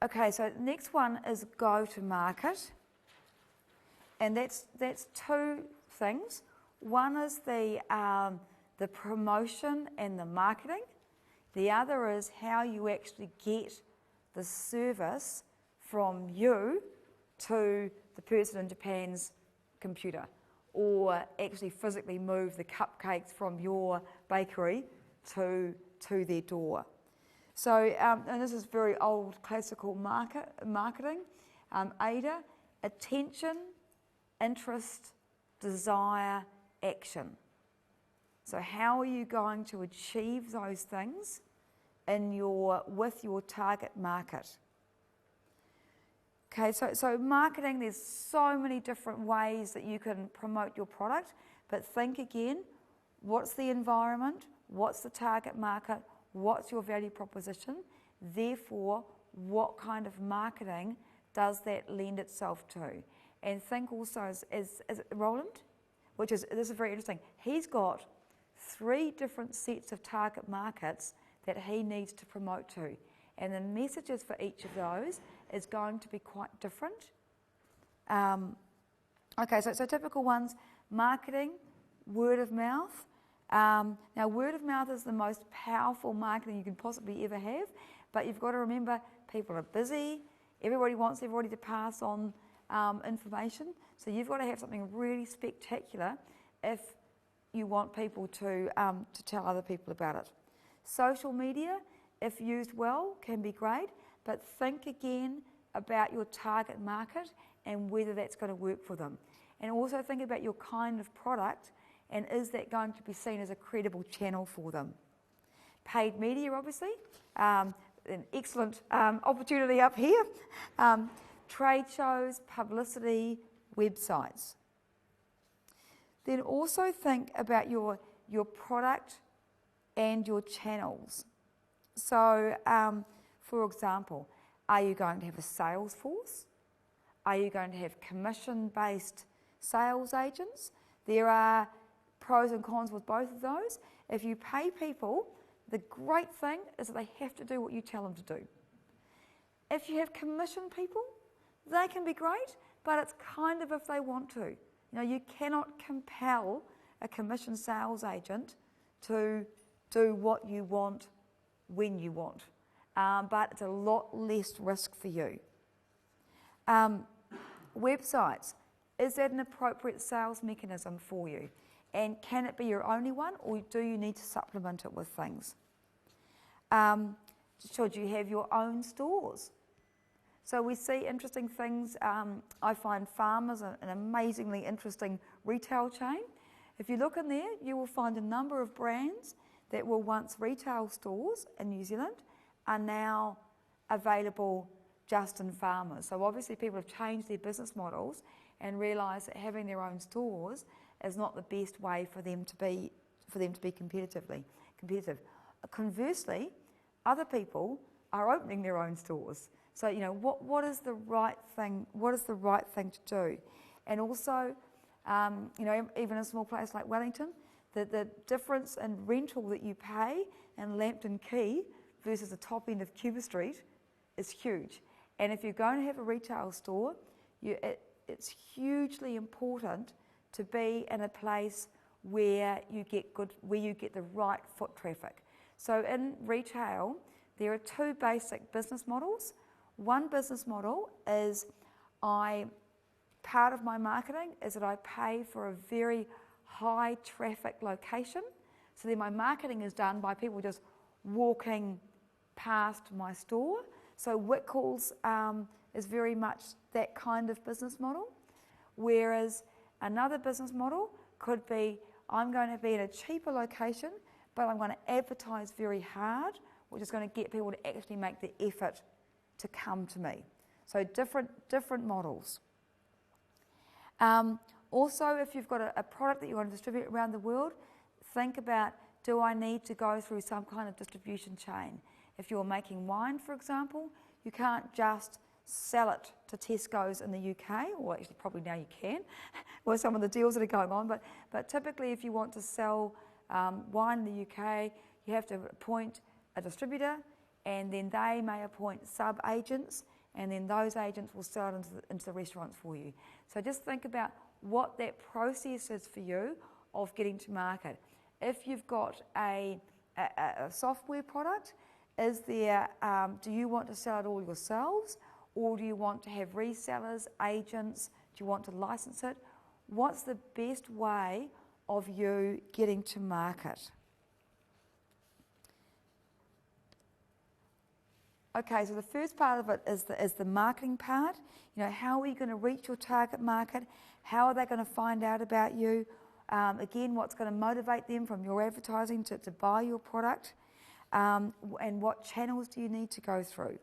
Okay, so the next one is go to market. And that's two things. One is the promotion and the marketing. The other is how you actually get the service from you to the person in Japan's computer, or actually physically move the cupcakes from your bakery to their door. So, and this is very old classical marketing. AIDA, attention, interest, desire, action. So how are you going to achieve those things with your target market? Okay, so marketing, there's so many different ways that you can promote your product, but think again, what's the environment, what's the target market, what's your value proposition, therefore what kind of marketing does that lend itself to? And think also as Roland, this is very interesting, he's got 3 different sets of target markets that he needs to promote to. And the messages for each of those is going to be quite different. Okay, so typical ones, marketing, word of mouth. Now, word of mouth is the most powerful marketing you can possibly ever have, but you've got to remember people are busy, everybody wants everybody to pass on information, so you've got to have something really spectacular if you want people to tell other people about it. Social media, if used well, can be great, but think again about your target market and whether that's going to work for them. And also think about your kind of product and is that going to be seen as a credible channel for them. Paid media, obviously, an excellent opportunity up here. Trade shows, publicity, websites. Then also think about your product and your channels. So, for example, are you going to have a sales force? Are you going to have commission-based sales agents? There are pros and cons with both of those. If you pay people, the great thing is that they have to do what you tell them to do. If you have commission people, they can be great, but it's kind of if they want to. You know, you cannot compel a commission sales agent to do what you want when you want, but it's a lot less risk for you. Websites, is that an appropriate sales mechanism for you? And can it be your only one, or do you need to supplement it with things? Should you have your own stores? So we see interesting things. I find Farmers an amazingly interesting retail chain. If you look in there, you will find a number of brands that were once retail stores in New Zealand are now available just in Farmers. So obviously people have changed their business models and realised that having their own stores is not the best way for them to be competitive. Conversely, other people are opening their own stores. So you know what is the right thing? What is the right thing to do? And also, you know, even a small place like Wellington, the difference in rental that you pay in Lambton Quay versus the top end of Cuba Street is huge. And if you're going to have a retail store, it's hugely important to be in a place where you get the right foot traffic. So in retail, there are 2 basic business models. One business model is part of my marketing is that I pay for a very high traffic location. So then my marketing is done by people just walking past my store. So Whitcoulls is very much that kind of business model. Whereas another business model could be, I'm going to be in a cheaper location, but I'm going to advertise very hard, which is going to get people to actually make the effort to come to me. So different models. Also, if you've got a product that you want to distribute around the world, think about, do I need to go through some kind of distribution chain? If you're making wine, for example, you can't just sell it to Tesco's in the UK, or actually probably now you can, with some of the deals that are going on, but typically if you want to sell wine in the UK, you have to appoint a distributor, and then they may appoint sub-agents, and then those agents will sell it into the restaurants for you. So just think about what that process is for you of getting to market. If you've got a software product, is there, do you want to sell it all yourselves, or do you want to have resellers, agents? Do you want to license it? What's the best way of you getting to market? Okay, so the first part of it is the marketing part. You know, how are you going to reach your target market? How are they going to find out about you? Again, what's going to motivate them from your advertising to buy your product? And what channels do you need to go through?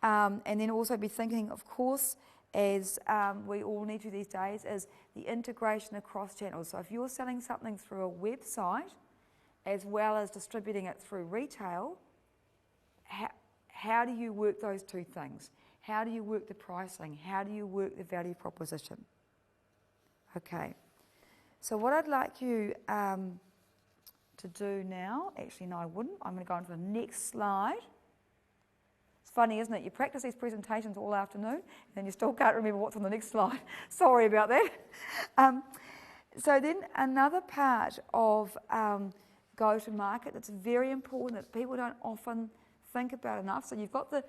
And then also be thinking, of course, as we all need to these days, is the integration across channels. So if you're selling something through a website, as well as distributing it through retail, how do you work those two things? How do you work the pricing? How do you work the value proposition? Okay, so what I'd like you to do now, actually no I wouldn't, I'm going to go on to the next slide. It's funny, isn't it? You practice these presentations all afternoon and then you still can't remember what's on the next slide. Sorry about that. So then another part of go-to-market that's very important that people don't often think about enough. So you've got the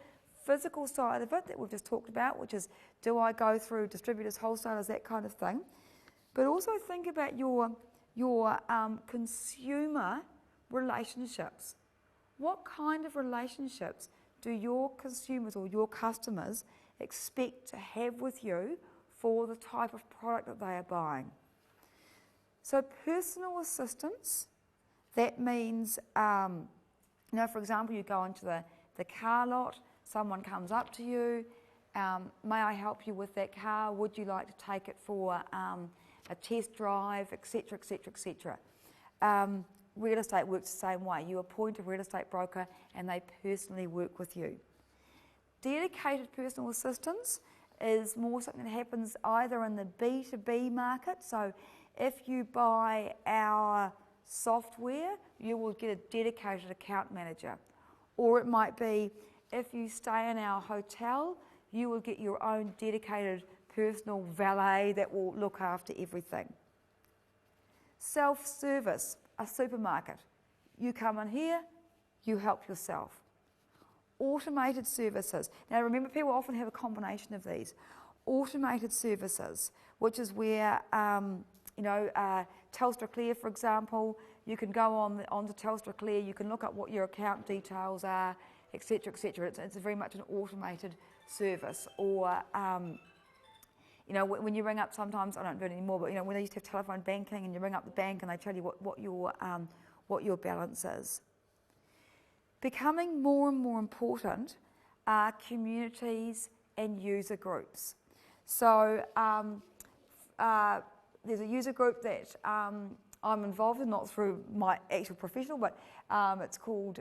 physical side of it that we've just talked about, which is, do I go through distributors, wholesalers, that kind of thing. But also think about your consumer relationships. What kind of relationships do your consumers or your customers expect to have with you for the type of product that they are buying? So personal assistance, that means, you know, for example, you go into the car lot, someone comes up to you, may I help you with that car? Would you like to take it for a test drive, etc., etc., etc. Real estate works the same way. You appoint a real estate broker and they personally work with you. Dedicated personal assistance is more something that happens either in the B2B market. So if you buy our software, you will get a dedicated account manager. Or it might be, if you stay in our hotel, you will get your own dedicated personal valet that will look after everything. Self-service, a supermarket. You come in here, you help yourself. Automated services. Now remember, people often have a combination of these. Automated services, which is where, Telstra Clear, for example, you can go onto Telstra Clear, you can look up what your account details are, etc., etc. It's very much an automated service. Or, when you ring up sometimes, I don't do it anymore, but when they used to have telephone banking and you ring up the bank and they tell you what your balance is. Becoming more and more important are communities and user groups. So there's a user group that I'm involved in, not through my actual professional, but it's called,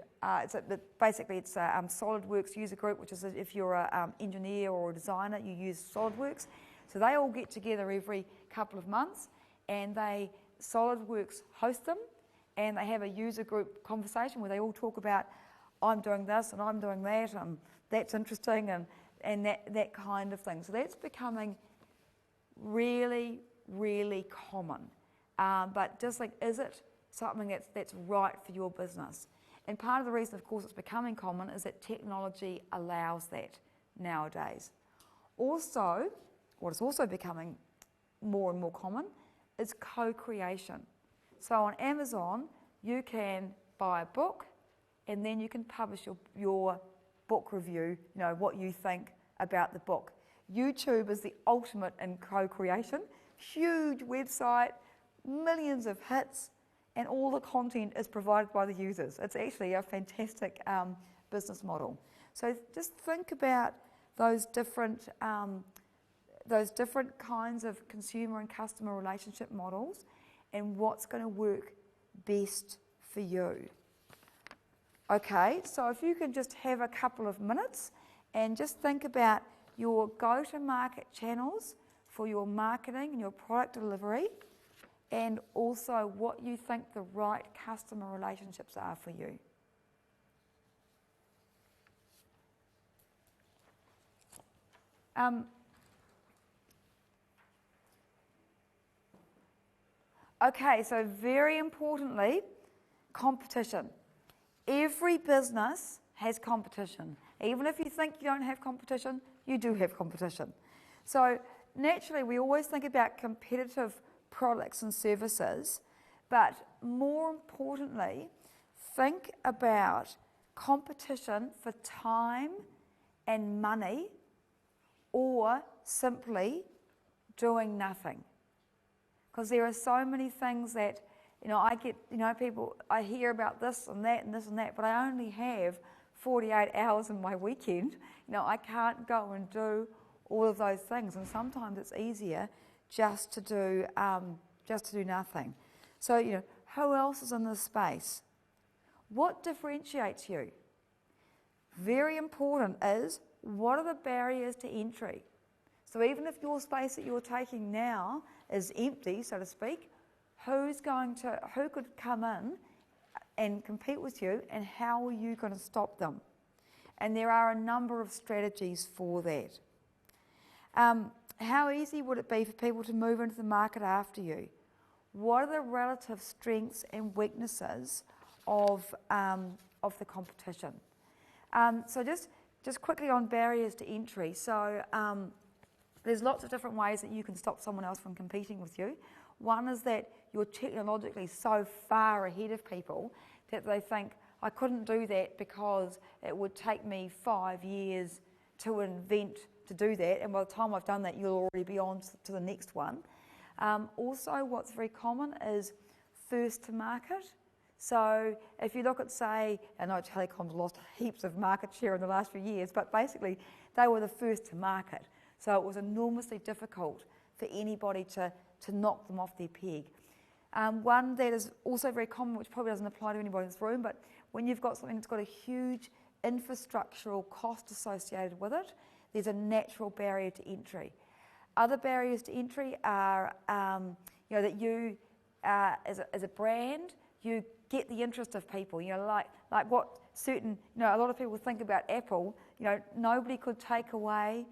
basically it's a SolidWorks user group, which is if you're an engineer or a designer, you use SolidWorks. So they all get together every couple of months and SolidWorks host them and they have a user group conversation where they all talk about, I'm doing this and I'm doing that and that's interesting and that kind of thing. So that's becoming really, really common. But just like, is it something that's right for your business? And part of the reason, of course, it's becoming common is that technology allows that nowadays. Also, what is also becoming more and more common is co-creation. So on Amazon, you can buy a book and then you can publish your book review, what you think about the book. YouTube is the ultimate in co-creation. Huge website, millions of hits, and all the content is provided by the users. It's actually a fantastic business model. So just think about those different kinds of consumer and customer relationship models and what's going to work best for you. Okay, so if you can just have a couple of minutes and just think about your go-to-market channels for your marketing and your product delivery and also what you think the right customer relationships are for you. Okay, so very importantly, competition. Every business has competition. Even if you think you don't have competition, you do have competition. So naturally, we always think about competitive products and services, but more importantly, think about competition for time and money, or simply doing nothing. Because there are so many things that, I get, people, I hear about this and that and this and that, but I only have 48 hours in my weekend. I can't go and do all of those things, and sometimes it's easier just to do nothing. So, who else is in this space? What differentiates you? Very important is, what are the barriers to entry? So even if your space that you're taking now is empty, so to speak, who could come in and compete with you, and how are you going to stop them? And there are a number of strategies for that. How easy would it be for people to move into the market after you? What are the relative strengths and weaknesses of the competition? So just quickly on barriers to entry. So there's lots of different ways that you can stop someone else from competing with you. One is that you're technologically so far ahead of people that they think, I couldn't do that because it would take me 5 years to invent to do that, and by the time I've done that, you'll already be on to the next one. Also, what's very common is first to market. So if you look at, say, I know Telecom's lost heaps of market share in the last few years, but basically they were the first to market. So it was enormously difficult for anybody to knock them off their peg. One that is also very common, which probably doesn't apply to anybody in this room, but when you've got something that's got a huge infrastructural cost associated with it, there's a natural barrier to entry. Other barriers to entry are, that you, as a brand, you get the interest of people. Like what certain, a lot of people think about Apple. Nobody could take away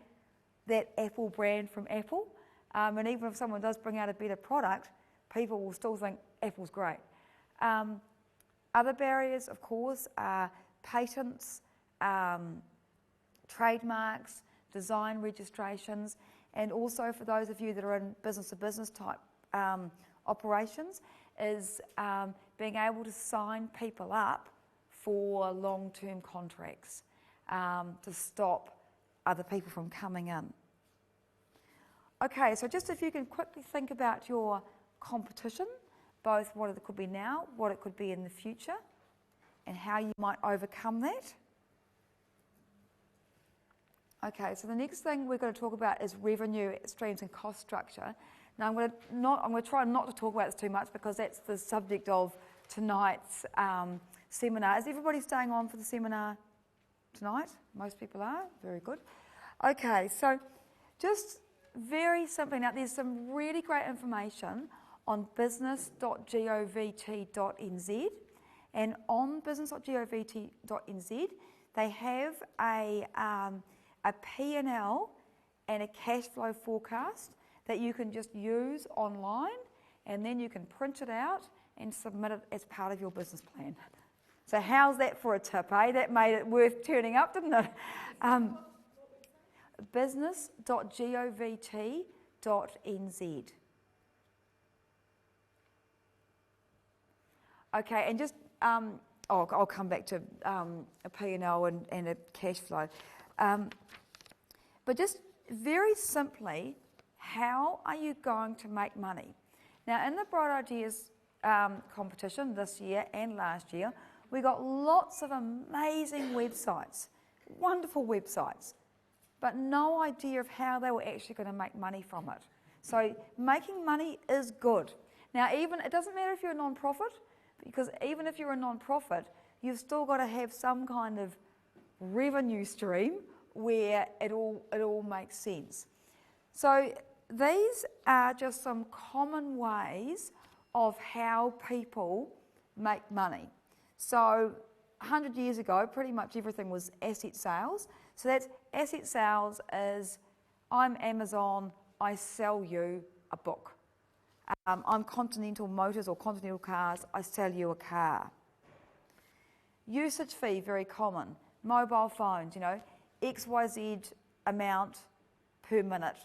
that Apple brand from Apple, and even if someone does bring out a better product, people will still think Apple's great. Other barriers, of course, are patents, trademarks, design registrations, and also for those of you that are in business-to-business type operations, is being able to sign people up for long-term contracts to stop other people from coming in. Okay, so just if you can quickly think about your competition, both what it could be now, what it could be in the future, and how you might overcome that. Okay, so the next thing we're going to talk about is revenue streams and cost structure. Now I'm going to try not to talk about this too much because that's the subject of tonight's seminar. Is everybody staying on for the seminar tonight? Most people are. Very good. Okay, so just very simply, now there's some really great information on business.govt.nz, and on business.govt.nz they have a P&L and a cash flow forecast that you can just use online, and then you can print it out and submit it as part of your business plan. So how's that for a tip, eh? That made it worth turning up, didn't it? Business.govt.nz. Okay, and just, I'll come back to a P&L and a cash flow. But just very simply, how are you going to make money? Now, in the Bright Ideas competition this year and last year, we got lots of amazing websites, wonderful websites, but no idea of how they were actually going to make money from it. So making money is good. Now, it doesn't matter if you're a non-profit, because even if you're a non-profit, you've still got to have some kind of revenue stream where it all makes sense. So these are just some common ways of how people make money. So 100 years ago, pretty much everything was asset sales. So that's asset sales is, I'm Amazon, I sell you a book. I'm Continental Motors or Continental Cars, I sell you a car. Usage fee, very common. Mobile phones, XYZ amount per minute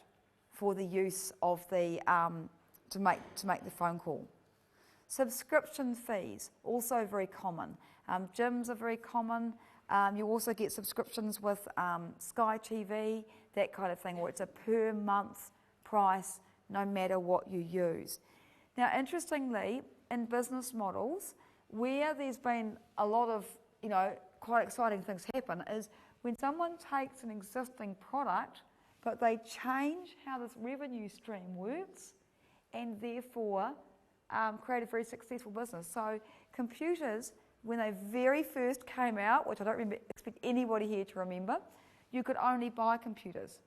for the use of the, to make the phone call. Subscription fees, also very common. Gyms are very common. You also get subscriptions with Sky TV, that kind of thing, where it's a per month price no matter what you use. Now, interestingly, in business models, where there's been a lot of, quite exciting things happen is when someone takes an existing product, but they change how this revenue stream works and therefore create a very successful business. So computers, when they very first came out, which I don't expect anybody here to remember, you could only buy computers,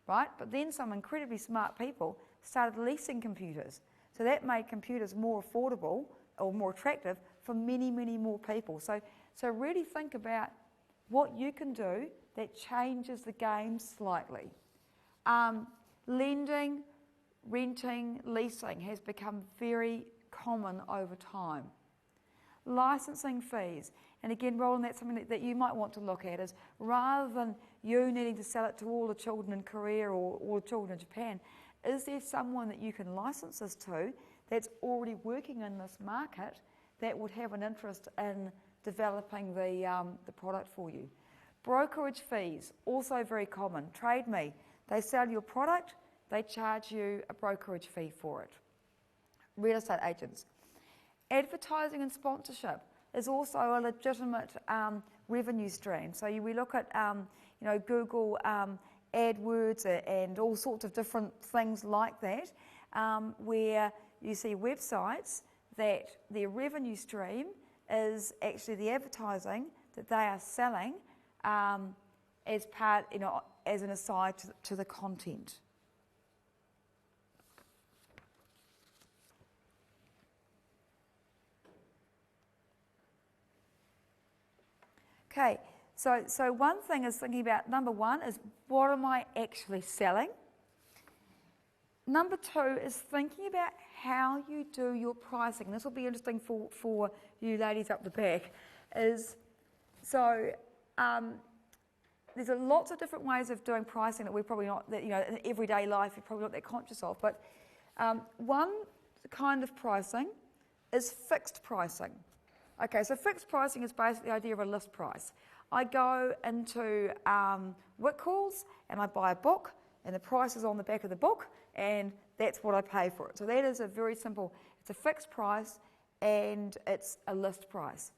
right? But then some incredibly smart people started leasing computers. So that made computers more affordable or more attractive for many, many more people. So really think about what you can do that changes the game slightly. Lending, renting, leasing has become very common over time. Licensing fees, and again, Roland, that's something that you might want to look at, is rather than you needing to sell it to all the children in Korea or all the children in Japan, is there someone that you can license this to that's already working in this market that would have an interest in developing the product for you? Brokerage fees, also very common. Trade Me, they sell your product, they charge you a brokerage fee for it. Real estate agents. Advertising and sponsorship is also a legitimate revenue stream. So we look at Google AdWords and all sorts of different things like that, where you see websites that their revenue stream is actually the advertising that they are selling as part, as an aside to the content. Okay, so one thing is thinking about, number one is, what am I actually selling? Number two is thinking about how you do your pricing. This will be interesting for you ladies up the back. There's lots of different ways of doing pricing that we're probably not, in everyday life, you're probably not that conscious of. But one kind of pricing is fixed pricing. Okay, so fixed pricing is basically the idea of a list price. I go into Whitcoulls and I buy a book, and the price is on the back of the book, and that's what I pay for it. So that is a very simple, it's a fixed price and it's a list price.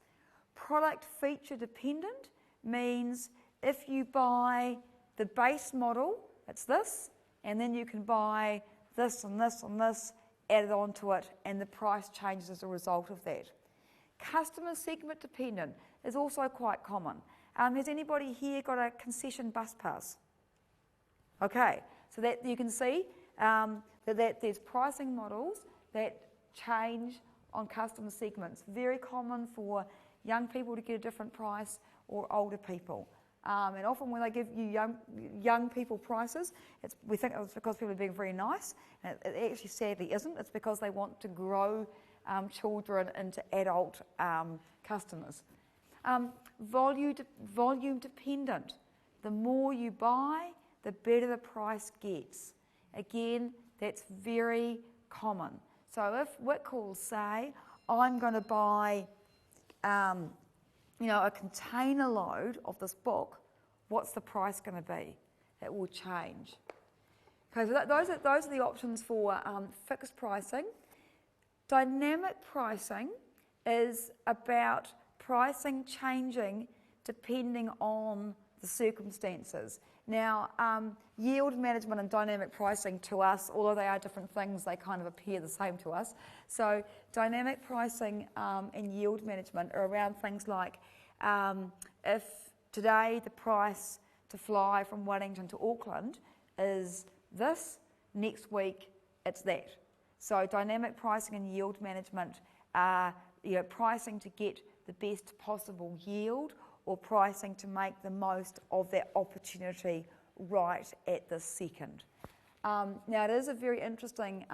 Product feature dependent means if you buy the base model, it's this, and then you can buy this and this and this added onto it, and the price changes as a result of that. Customer segment dependent is also quite common. Has anybody here got a concession bus pass? Okay, so that you can see that there's pricing models that change on customer segments. Very common for young people to get a different price or older people. And often when they give you young people prices, we think it's because people are being very nice. And it actually sadly isn't. It's because they want to grow children into adult customers. Volume dependent. The more you buy, the better the price gets. Again, that's very common. So if Whitcoulls say, I'm going to buy a container load of this book, what's the price going to be? It will change. Okay, so those are the options for fixed pricing. Dynamic pricing is about pricing changing depending on the circumstances. Now, yield management and dynamic pricing to us, although they are different things, they kind of appear the same to us. So dynamic pricing and yield management are around things like if today the price to fly from Wellington to Auckland is this, next week it's that. So dynamic pricing and yield management are pricing to get the best possible yield, or pricing to make the most of that opportunity right at this second. Now it is a very interesting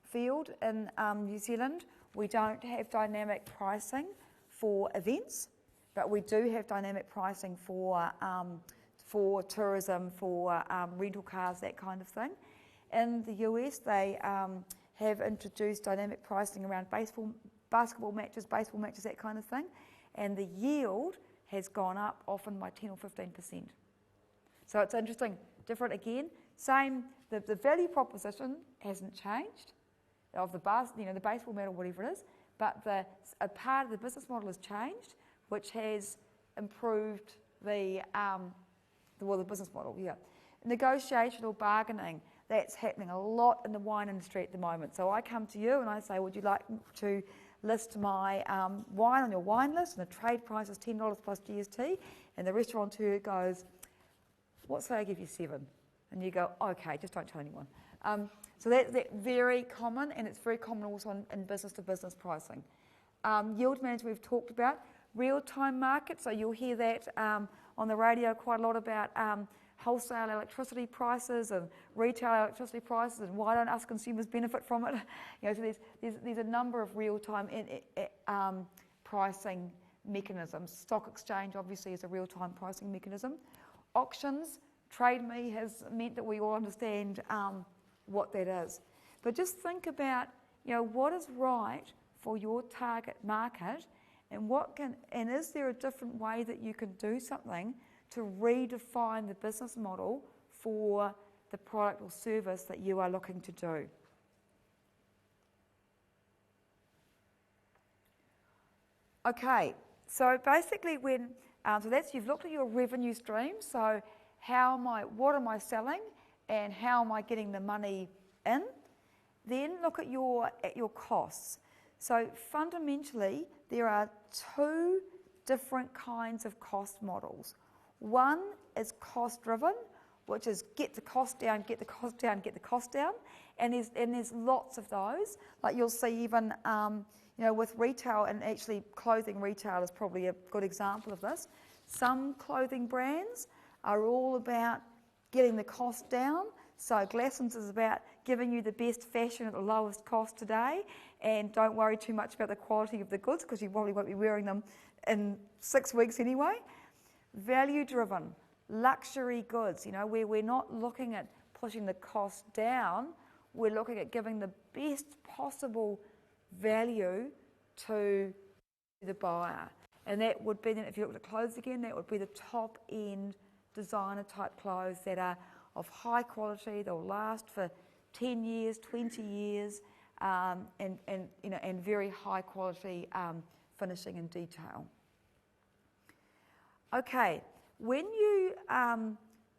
field in New Zealand. We don't have dynamic pricing for events, but we do have dynamic pricing for tourism, for rental cars, that kind of thing. In the US, they have introduced dynamic pricing around basketball matches, baseball matches, that kind of thing, and the yield has gone up often by 10 or 15%. So it's interesting, different again. Same, the value proposition hasn't changed of the the baseball medal, whatever it is, but a part of the business model has changed, which has improved the business model. Yeah, negotiation or bargaining, that's happening a lot in the wine industry at the moment. So I come to you and I say, would you like to list my wine on your wine list, and the trade price is $10 plus GST, and the restaurateur goes, what say I give you 7? And you go, okay, just don't tell anyone. So that's very common, and it's very common also in business-to-business pricing. Yield management we've talked about. Real-time market, so you'll hear that on the radio quite a lot about wholesale electricity prices and retail electricity prices, and why don't us consumers benefit from it? So there's a number of real-time pricing mechanisms. Stock exchange obviously is a real-time pricing mechanism. Auctions, Trade Me has meant that we all understand what that is. But just think about, what is right for your target market, and is there a different way that you can do something to redefine the business model for the product or service that you are looking to do. Okay, so basically you've looked at your revenue streams, so what am I selling and how am I getting the money in? Then look at your costs. So fundamentally, there are 2 different kinds of cost models. One is cost-driven, which is get the cost down, get the cost down, get the cost down, and there's lots of those. Like you'll see even with retail, and actually clothing retail is probably a good example of this. Some clothing brands are all about getting the cost down. So Glassons is about giving you the best fashion at the lowest cost today, and don't worry too much about the quality of the goods because you probably won't be wearing them in 6 weeks anyway. Value-driven, luxury goods, where we're not looking at pushing the cost down, we're looking at giving the best possible value to the buyer. And that would be, if you look at clothes again, that would be the top-end designer-type clothes that are of high quality, they'll last for 10 years, 20 years, and very high quality finishing and detail. Okay, when you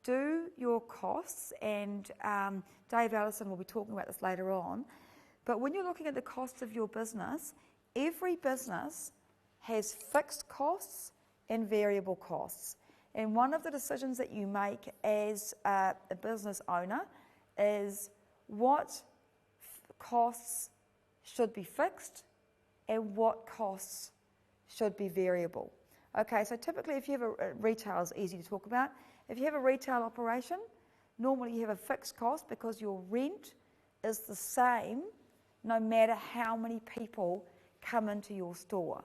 do your costs, and Dave Allison will be talking about this later on, but when you're looking at the costs of your business, every business has fixed costs and variable costs. And one of the decisions that you make as a business owner is what costs should be fixed and what costs should be variable. Okay, so typically if you have a retail, is easy to talk about. If you have a retail operation, normally you have a fixed cost because your rent is the same no matter how many people come into your store.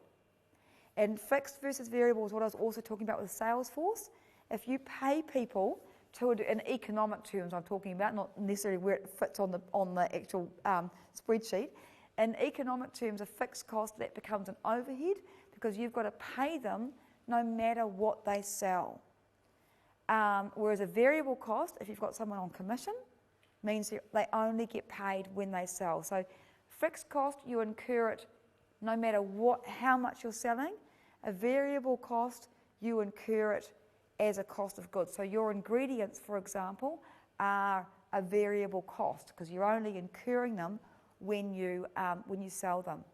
And fixed versus variable is what I was also talking about with Salesforce. If you pay people in economic terms, I'm talking about, not necessarily where it fits on the actual spreadsheet. In economic terms, a fixed cost, that becomes an overhead because you've got to pay them no matter what they sell. Whereas a variable cost, if you've got someone on commission, means they only get paid when they sell. So fixed cost, you incur it no matter how much you're selling. A variable cost, you incur it as a cost of goods. So your ingredients, for example, are a variable cost because you're only incurring them when you sell them.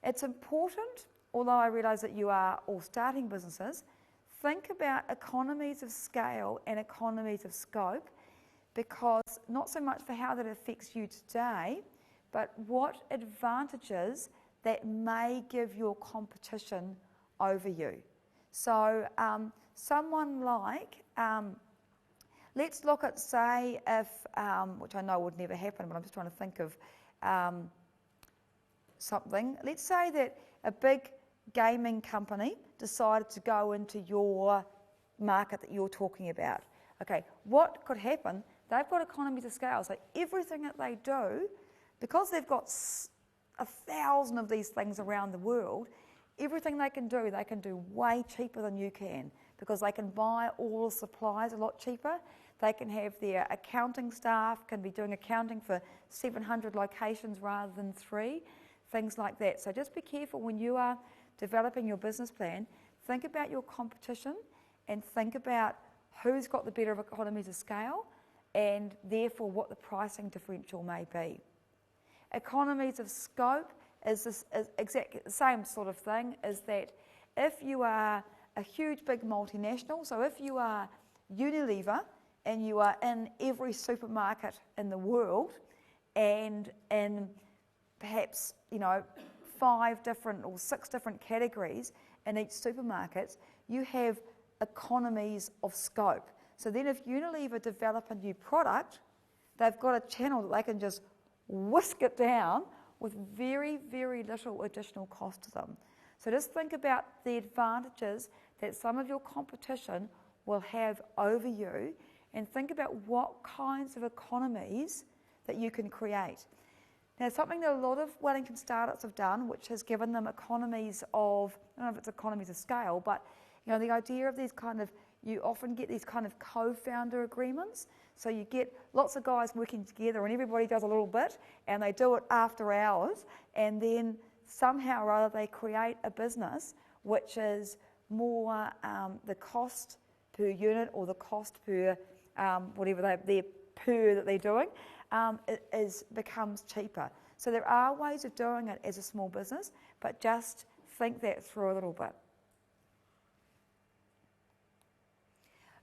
It's important, although I realise that you are all starting businesses, think about economies of scale and economies of scope, because not so much for how that affects you today, but what advantages that may give your competition over you. So someone like, let's look at, say, if, which I know would never happen, but I'm just trying to think of something. Let's say that a big gaming company decided to go into your market that you're talking about. Okay, what could happen? They've got economies of scale, so everything that they do, because they've got 1,000 of these things around the world, everything they can do way cheaper than you can, because they can buy all the supplies a lot cheaper. They can have their accounting staff can be doing accounting for 700 locations rather than 3, things like that. So just be careful when you are developing your business plan. Think about your competition and think about who's got the better economies of scale and therefore what the pricing differential may be. Economies of scope is exactly the same sort of thing, is that if you are a huge big multinational, so if you are Unilever and you are in every supermarket in the world and in perhaps 5 different or 6 different categories in each supermarket, you have economies of scope. So then if Unilever develop a new product, they've got a channel that they can just whisk it down with very, very little additional cost to them. So just think about the advantages that some of your competition will have over you and think about what kinds of economies that you can create. Now, something that a lot of Wellington startups have done, which has given them economies of, I don't know if it's economies of scale, but the idea of these kind of, you often get these kind of co-founder agreements. So you get lots of guys working together and everybody does a little bit and they do it after hours, and then somehow or other they create a business which is more the cost per unit or the cost per whatever their per that they're doing becomes cheaper. So there are ways of doing it as a small business, but just think that through a little bit.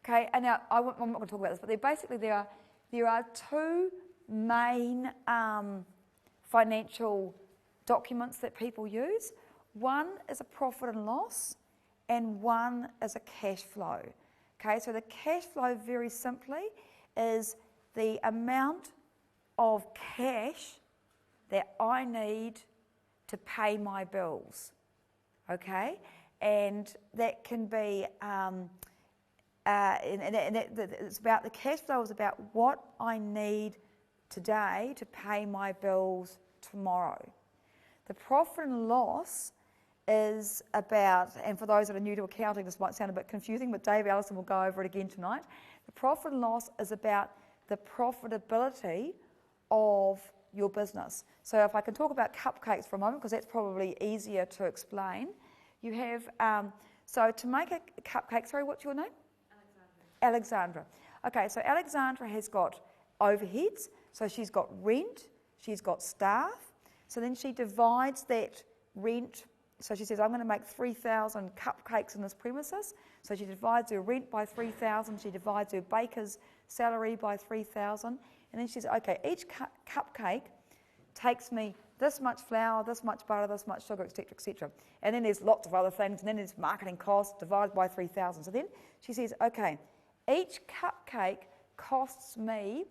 Okay, and now I'm not going to talk about this, but there are 2 main financial documents that people use. One is a profit and loss, and one is a cash flow. Okay, so the cash flow, very simply, is the amount of cash that I need to pay my bills. Okay, and that can be. It's about the cash flow is about what I need today to pay my bills tomorrow. The profit and loss is about, and for those that are new to accounting, this might sound a bit confusing, but Dave Allison will go over it again tonight. The profit and loss is about the profitability of your business. So if I can talk about cupcakes for a moment, because that's probably easier to explain. You have, so to make a cupcake, sorry, what's your name? Alexandra. Okay, so Alexandra has got overheads, so she's got rent, she's got staff, so then she divides that rent, so she says, I'm going to make 3,000 cupcakes in this premises, so she divides her rent by 3,000, she divides her baker's salary by 3,000, and then she says, okay, each cupcake takes me this much flour, this much butter, this much sugar, etc., etc. And then there's lots of other things, and then there's marketing costs divided by 3,000. So then she says, okay, each cupcake costs me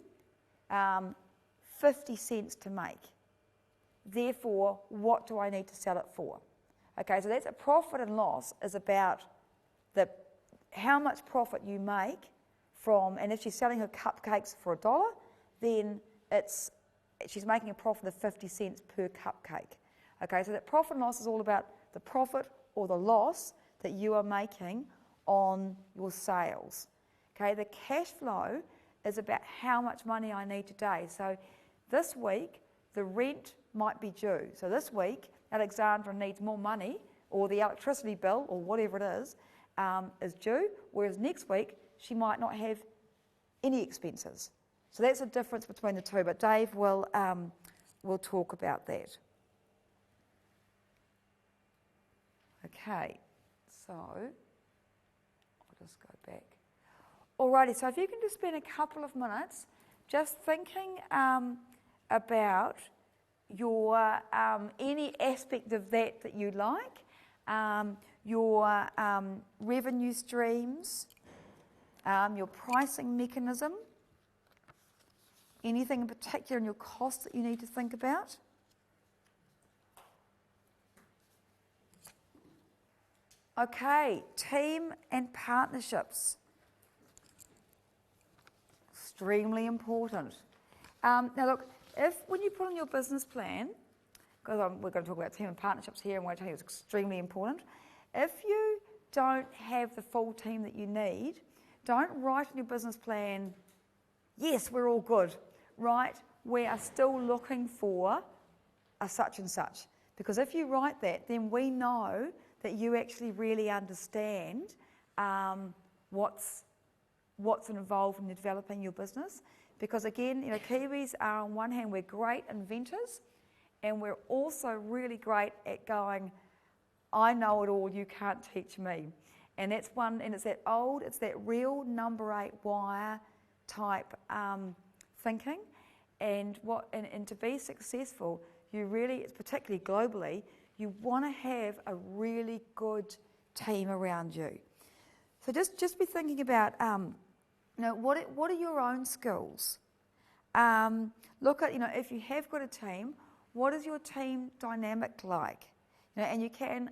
50 cents to make. Therefore, what do I need to sell it for? Okay, so that's a profit and loss is about how much profit you make from, and if she's selling her cupcakes for $1, then she's making a profit of 50 cents per cupcake. Okay, so that profit and loss is all about the profit or the loss that you are making on your sales. Okay, the cash flow is about how much money I need today. So this week, the rent might be due. So this week, Alexandra needs more money, or the electricity bill, or whatever it is due, whereas next week, she might not have any expenses. So that's the difference between the two, but Dave will talk about that. Okay, so I'll just go back. Alrighty, so if you can just spend a couple of minutes just thinking about your any aspect of that you like, your revenue streams, your pricing mechanism, anything in particular in your costs that you need to think about. Okay, team and partnerships. Extremely important. Now look, when you put on your business plan, because we're going to talk about team and partnerships here, and I'm going to tell you it's extremely important. If you don't have the full team that you need, don't write in your business plan, yes, we're all good. Write, we are still looking for a such and such. Because if you write that, then we know that you actually really understand what's involved in developing your business. Because again, Kiwis are on one hand, we're great inventors, and we're also really great at going, I know it all, you can't teach me. And it's that real number 8 wire type thinking. And to be successful, it's particularly globally, you want to have a really good team around you. So just be thinking about, what are your own skills? Look at, if you have got a team, what is your team dynamic like? And you can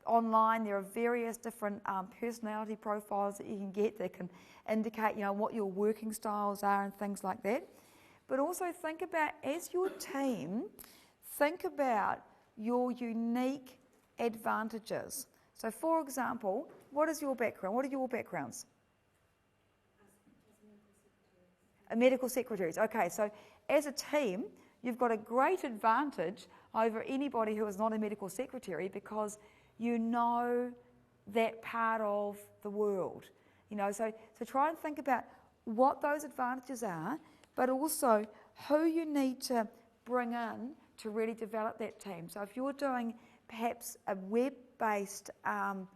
online, there are various different personality profiles that you can get that can indicate, what your working styles are and things like that. But also think about, as your team, think about your unique advantages. So for example, what is your background? What are your backgrounds? Medical secretaries. Okay, so as a team, you've got a great advantage over anybody who is not a medical secretary because you know that part of the world. So try and think about what those advantages are, but also who you need to bring in to really develop that team. So if you're doing perhaps a web-based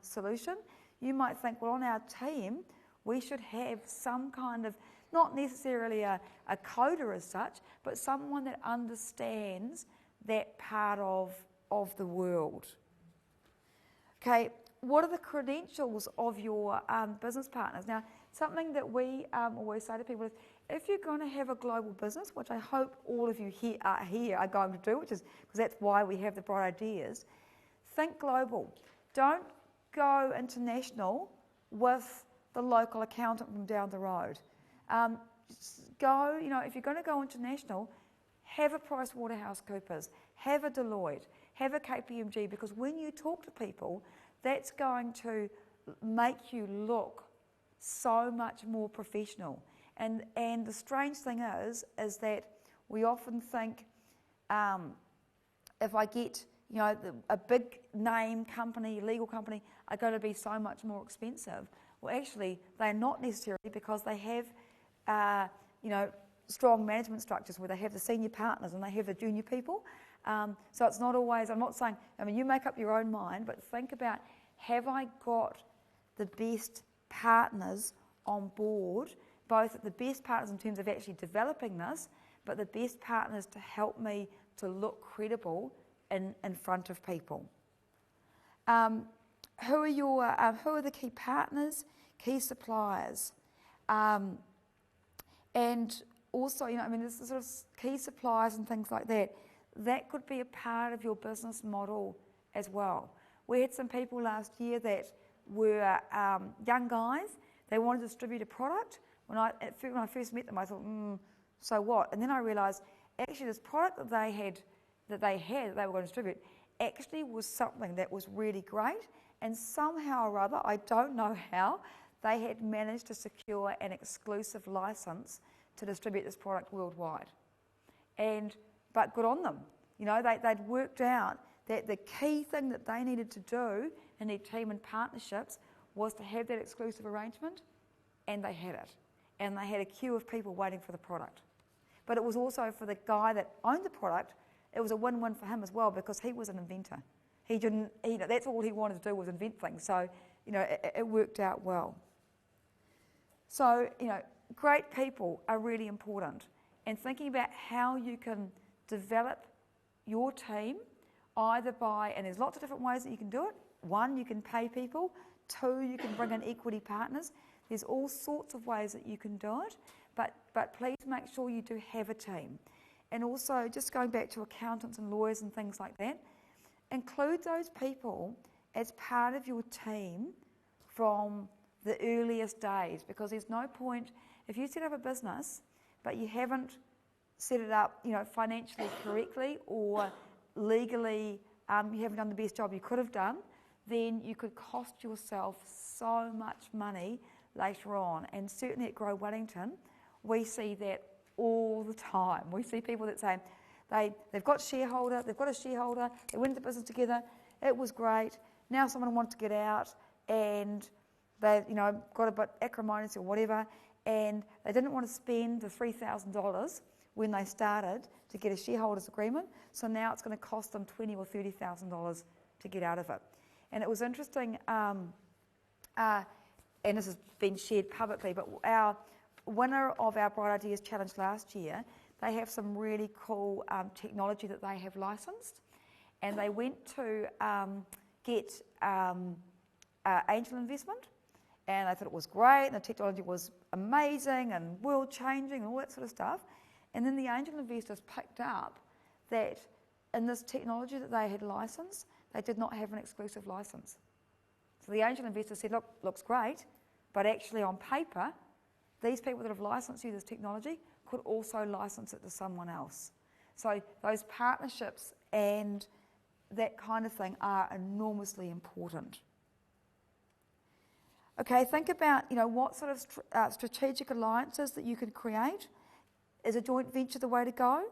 solution, you might think, well, on our team, we should have some kind of, not necessarily a coder as such, but someone that understands that part of the world. Okay, what are the credentials of your business partners? Now, something that we always say to people is, if you're going to have a global business, which I hope all of you here are going to do, because that's why we have the bright ideas, think global. Don't go international with the local accountant from down the road. If you're going to go international, have a PricewaterhouseCoopers, have a Deloitte, have a KPMG, because when you talk to people, that's going to make you look so much more professional. And the strange thing is that we often think, if I get a big name company, legal company, are going to be so much more expensive. Well, actually, they're not necessarily, because they have strong management structures where they have the senior partners and they have the junior people. So it's not always, I'm not saying, you make up your own mind, but think about, have I got the best partners on board, both the best partners in terms of actually developing this, but the best partners to help me to look credible in front of people. Who are the key partners, key suppliers? And also, there's sort of key suppliers and things like that. That could be a part of your business model as well. We had some people last year that were young guys. They wanted to distribute a product. When I first met them, I thought, so what? And then I realised, actually, this product that they were going to distribute actually was something that was really great. And somehow or other, I don't know how, they had managed to secure an exclusive license to distribute this product worldwide. But good on them. They'd worked out that the key thing that they needed to do in their team and partnerships was to have that exclusive arrangement, and they had it. And they had a queue of people waiting for the product. But it was also for the guy that owned the product, it was a win-win for him as well, because he was an inventor. That's all he wanted to do was invent things. So, it worked out well. So, great people are really important. and thinking about how you can develop your team, either by, and there's lots of different ways that you can do it. One, you can pay people. Two, you can bring in equity partners. There's all sorts of ways that you can do it, but please make sure you do have a team. And also, just going back to accountants and lawyers and things like that, include those people as part of your team from the earliest days, because there's no point, if you set up a business but you haven't set it up, financially correctly or legally, you haven't done the best job you could have done, then you could cost yourself so much money later on. And certainly at Grow Wellington, we see that all the time. We see people that say they've got a shareholder, they went into business together, it was great, now someone wanted to get out and they got a bit acrimonious or whatever, and they didn't want to spend the $3,000 when they started to get a shareholders agreement, so now it's going to cost them $20,000 or $30,000 to get out of it. And it was interesting, and this has been shared publicly, but our winner of our Bright Ideas Challenge last year, they have some really cool technology that they have licensed, and they went to get angel investment, and they thought it was great, and the technology was amazing and world-changing and all that sort of stuff. And then the angel investors picked up that in this technology that they had licensed, they did not have an exclusive license. So the angel investors said, look, looks great, but actually on paper, these people that have licensed you this technology could also license it to someone else. So those partnerships and that kind of thing are enormously important. Okay, think about what sort of strategic alliances that you can create. Is a joint venture the way to go?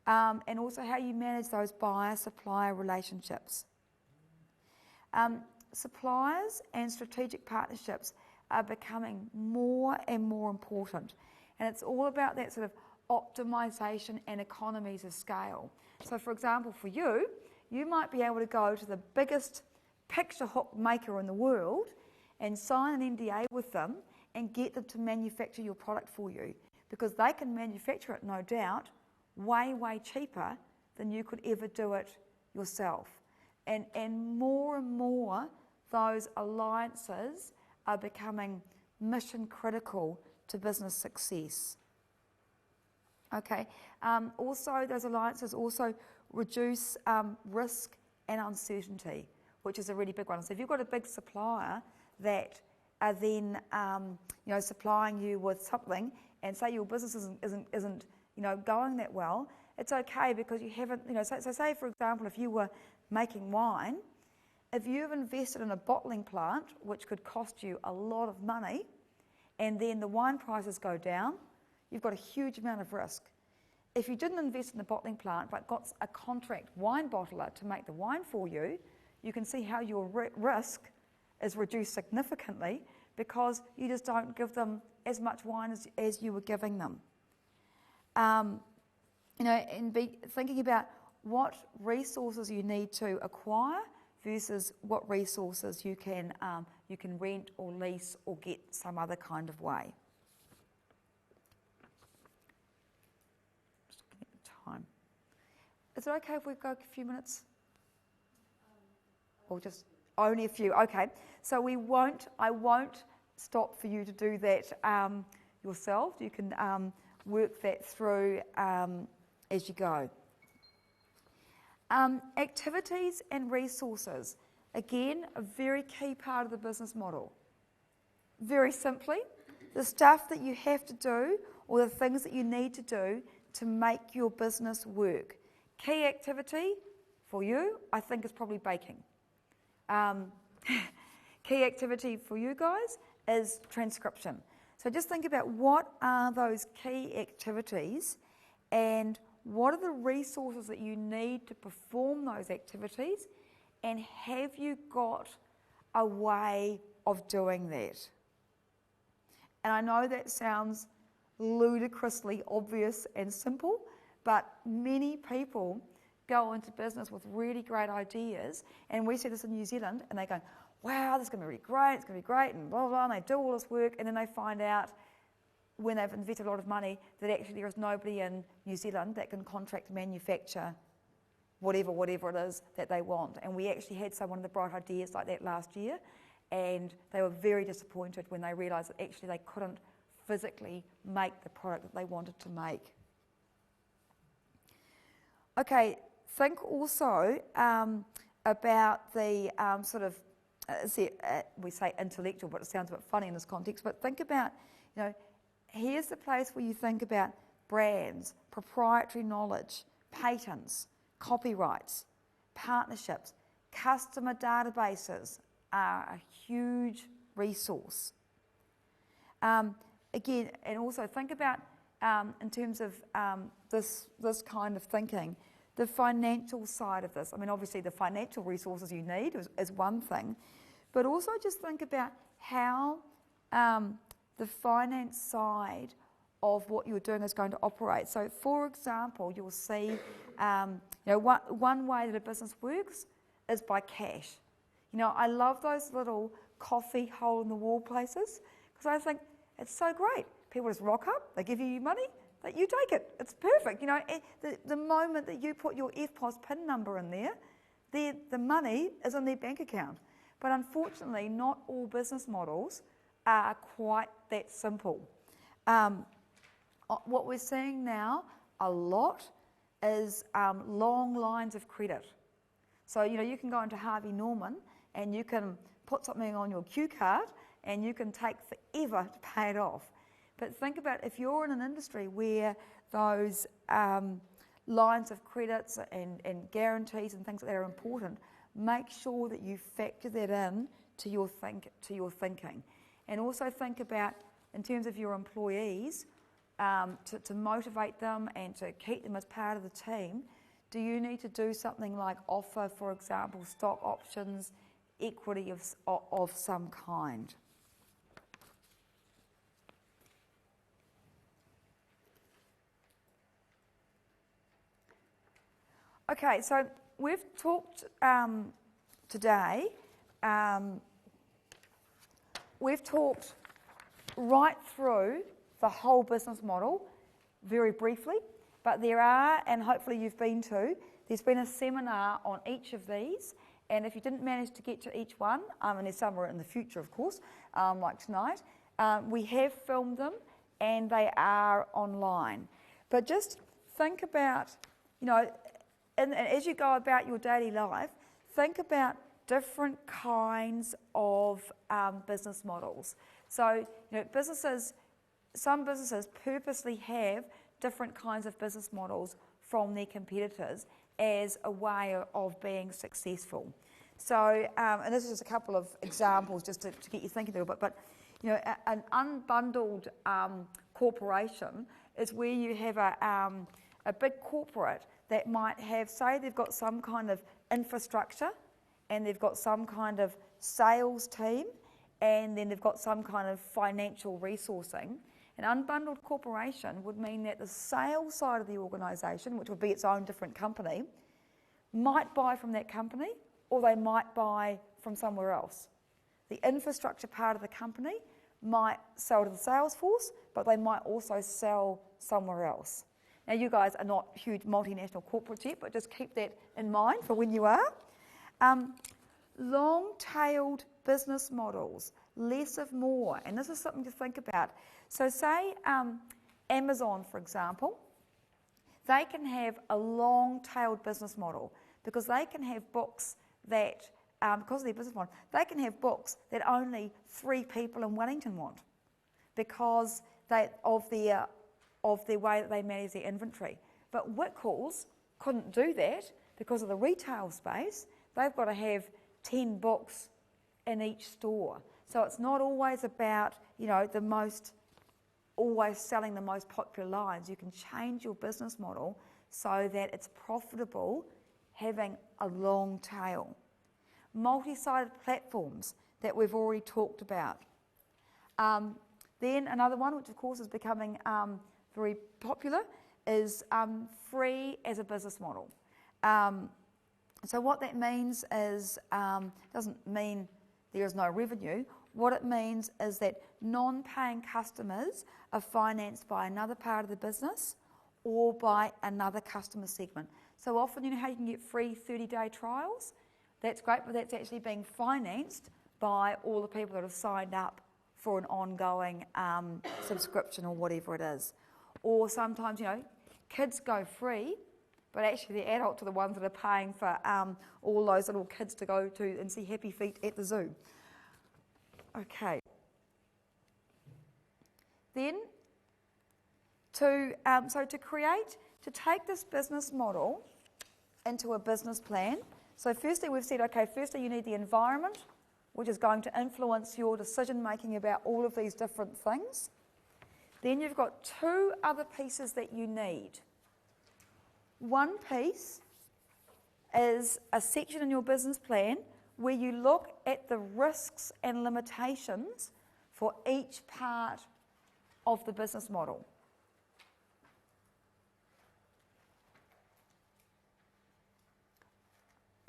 And also how you manage those buyer-supplier relationships. Suppliers and strategic partnerships are becoming more and more important. And it's all about that sort of optimisation and economies of scale. So for example, for you, you might be able to go to the biggest picture hook maker in the world and sign an NDA with them and get them to manufacture your product for you, because they can manufacture it, no doubt, way, way cheaper than you could ever do it yourself. And more those alliances are becoming mission critical to business success. Okay. Also, those alliances also reduce risk and uncertainty, which is a really big one. So if you've got a big supplier that are then supplying you with something, and say your business isn't going that well, it's okay because you haven't, so say for example, if you were making wine, if you've invested in a bottling plant, which could cost you a lot of money, and then the wine prices go down, you've got a huge amount of risk. If you didn't invest in the bottling plant but got a contract wine bottler to make the wine for you, you can see how your risk is reduced significantly because you just don't give them as much wine as you were giving them. And be thinking about what resources you need to acquire versus what resources you can rent or lease or get some other kind of way. Just looking at the time. Is it okay if we go a few minutes? Or just only a few? Okay. So I won't stop for you to do that yourself. You can work that through as you go. Activities and resources. Again, a very key part of the business model. Very simply, the stuff that you have to do or the things that you need to do to make your business work. Key activity for you, I think, is probably baking. Key activity for you guys is transcription. So just think about what are those key activities and what are the resources that you need to perform those activities, and have you got a way of doing that? And I know that sounds ludicrously obvious and simple, but many people go into business with really great ideas, and we see this in New Zealand, and they go, wow, this is going to be really great, it's going to be great, and blah, blah, blah, and they do all this work, and then they find out when they've invested a lot of money, that actually there is nobody in New Zealand that can contract manufacture whatever it is that they want. And we actually had one of the bright ideas like that last year, and they were very disappointed when they realised that actually they couldn't physically make the product that they wanted to make. Okay, think also about the we say intellectual, but it sounds a bit funny in this context, but think about, here's the place where you think about brands, proprietary knowledge, patents, copyrights, partnerships. Customer databases are a huge resource. Again, and also think about, in terms of this kind of thinking, the financial side of this. I mean, obviously the financial resources you need is one thing, but also just think about how the finance side of what you're doing is going to operate. So, for example, you'll see, one way that a business works is by cash. I love those little coffee hole-in-the-wall places because I think it's so great. People just rock up, they give you money, that you take it. It's perfect. The moment that you put your FPOS PIN number in there, the money is in their bank account. But unfortunately, not all business models are quite that simple. What we're seeing now a lot is long lines of credit. So, you can go into Harvey Norman and you can put something on your Q card and you can take forever to pay it off. But think about if you're in an industry where those lines of credits and guarantees and things like that are important, make sure that you factor that in to your thinking. And also think about, in terms of your employees, to motivate them and to keep them as part of the team, do you need to do something like offer, for example, stock options, equity of some kind? Okay, so we've talked today, we've talked right through the whole business model very briefly, but there are, and hopefully you've been to, there's been a seminar on each of these, and if you didn't manage to get to each one, and there's somewhere in the future of course, like tonight, we have filmed them and they are online. But just think about, and as you go about your daily life, think about different kinds of business models. So, some businesses purposely have different kinds of business models from their competitors as a way of being successful. So, and this is just a couple of examples just to get you thinking a little bit, but an unbundled corporation is where you have a big corporate that might have, say they've got some kind of infrastructure and they've got some kind of sales team and then they've got some kind of financial resourcing. An unbundled corporation would mean that the sales side of the organisation, which would be its own different company, might buy from that company or they might buy from somewhere else. The infrastructure part of the company might sell to the sales force, but they might also sell somewhere else. Now, you guys are not huge multinational corporates yet, but just keep that in mind for when you are. Long-tailed business models, less of more, and this is something to think about. So say Amazon, for example, they can have a long-tailed business model because they can have books that, because of their business model, they can have books that only 3 people in Wellington want because of their way that they manage their inventory. But Whitcoulls couldn't do that because of the retail space. They've got to have 10 books in each store. So it's not always about, always selling the most popular lines. You can change your business model so that it's profitable having a long tail. Multi-sided platforms that we've already talked about. Then another one, which of course is becoming very popular, is free as a business model. So what that means is, doesn't mean there is no revenue, what it means is that non-paying customers are financed by another part of the business or by another customer segment. So often, you know how you can get free 30-day trials? That's great, but that's actually being financed by all the people that have signed up for an ongoing subscription or whatever it is. Or sometimes, you know, kids go free, but actually the adults are the ones that are paying for all those little kids to go to and see Happy Feet at the zoo. Okay. Then, to take this business model into a business plan, so firstly we've said, okay, firstly you need the environment, which is going to influence your decision making about all of these different things. Then you've got two other pieces that you need. One piece is a section in your business plan where you look at the risks and limitations for each part of the business model.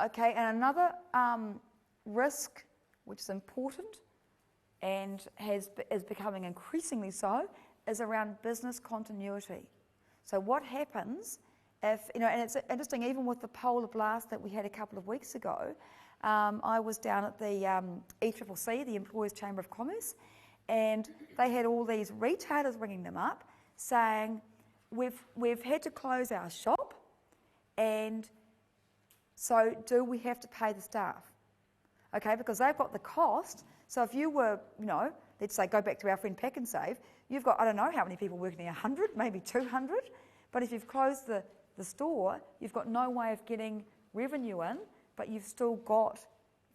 Okay, and another risk, which is important and is becoming increasingly so, is around business continuity. So what happens if, you know, and it's interesting, even with the polar blast that we had a couple of weeks ago, I was down at the ECCC, the Employers Chamber of Commerce, and they had all these retailers ringing them up saying, we've had to close our shop, and so do we have to pay the staff? Okay, because they've got the cost. So if you were, you know, let's say go back to our friend Pack and Save, you've got, I don't know how many people working there, 100, maybe 200, but if you've closed the store, you've got no way of getting revenue in, but you've still got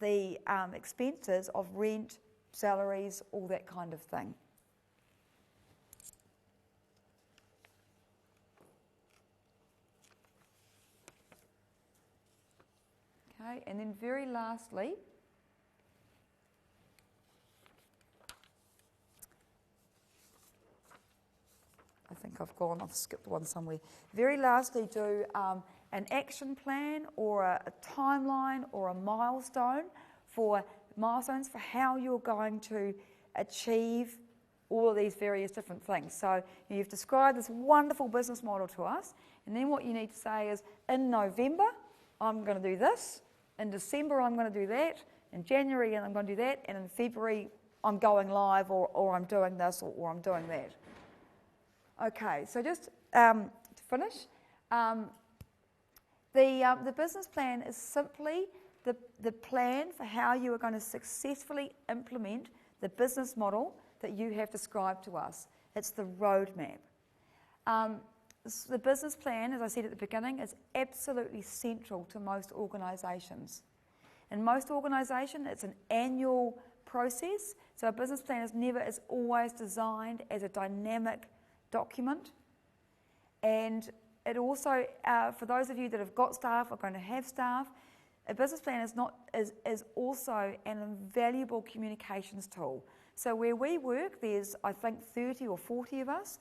the expenses of rent, salaries, all that kind of thing. Okay, and then very lastly, I think I've skipped one somewhere. Very lastly, do an action plan or a timeline or a milestones for how you're going to achieve all of these various different things. So you've described this wonderful business model to us, and then what you need to say is, in November, I'm going to do this. In December, I'm going to do that. In January, I'm going to do that. And in February, I'm going live, or I'm doing this, or I'm doing that. Okay, so just to finish, the business plan is simply the plan for how you are going to successfully implement the business model that you have described to us. It's the roadmap. The business plan, as I said at the beginning, is absolutely central to most organisations. In most organisations, it's an annual process, so a business plan is always designed as a dynamic document. And it also, for those of you that have got staff or going to have staff, a business plan is also an invaluable communications tool. So where we work, there's I think 30 or 40 of us,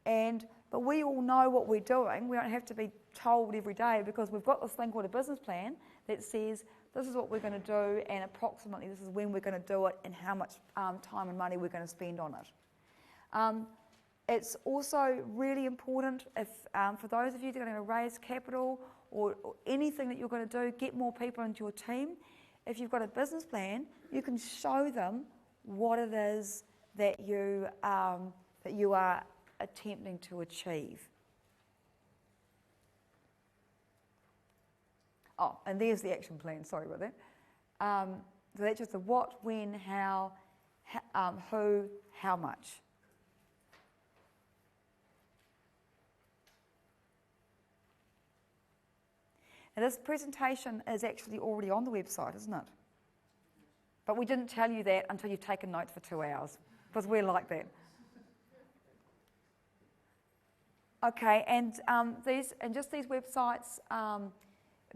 but we all know what we're doing. We don't have to be told every day, because we've got this thing called a business plan that says this is what we're going to do, and approximately this is when we're going to do it, and how much time and money we're going to spend on it. It's also really important if, for those of you that are going to raise capital or anything that you're going to do, get more people into your team. If you've got a business plan, you can show them what it is that you are attempting to achieve. Oh, and there's the action plan. Sorry about that. So that's just the what, when, how, who, how much. And this presentation is actually already on the website, isn't it? But we didn't tell you that until you've taken notes for 2 hours, because we're like that. Okay, and these websites,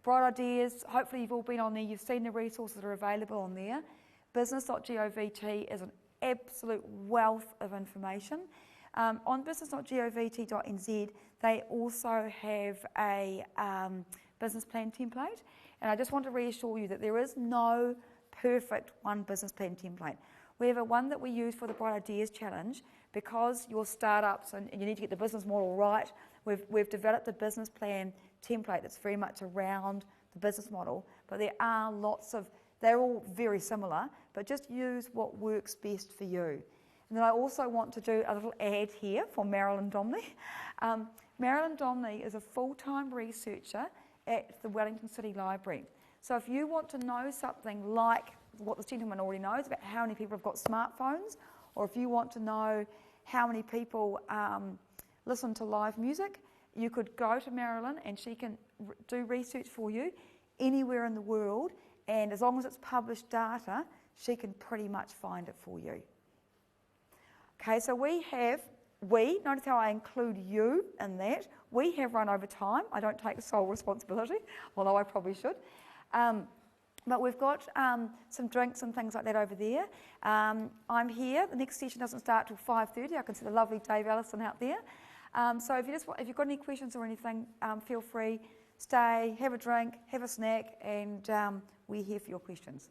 Bright Ideas, hopefully you've all been on there, you've seen the resources that are available on there. Business.govt is an absolute wealth of information. On business.govt.nz, they also have a business plan template, and I just want to reassure you that there is no perfect one business plan template. We have a one that we use for the Bright Ideas Challenge because your startups and you need to get the business model right. We've developed a business plan template that's very much around the business model, but there are they're all very similar, but just use what works best for you. And then I also want to do a little ad here for Marilyn Domney. Marilyn Domney is a full-time researcher at the Wellington City Library. So if you want to know something like what this gentleman already knows about how many people have got smartphones, or if you want to know how many people listen to live music, you could go to Marilyn and she can do research for you anywhere in the world, and as long as it's published data, she can pretty much find it for you. Okay, so notice how I include you in that. We have run over time. I don't take sole responsibility, although I probably should. But we've got some drinks and things like that over there. I'm here. The next session doesn't start till 5:30. I can see the lovely Dave Ellison out there. So if you've got any questions or anything, feel free. Stay, have a drink, have a snack, and we're here for your questions.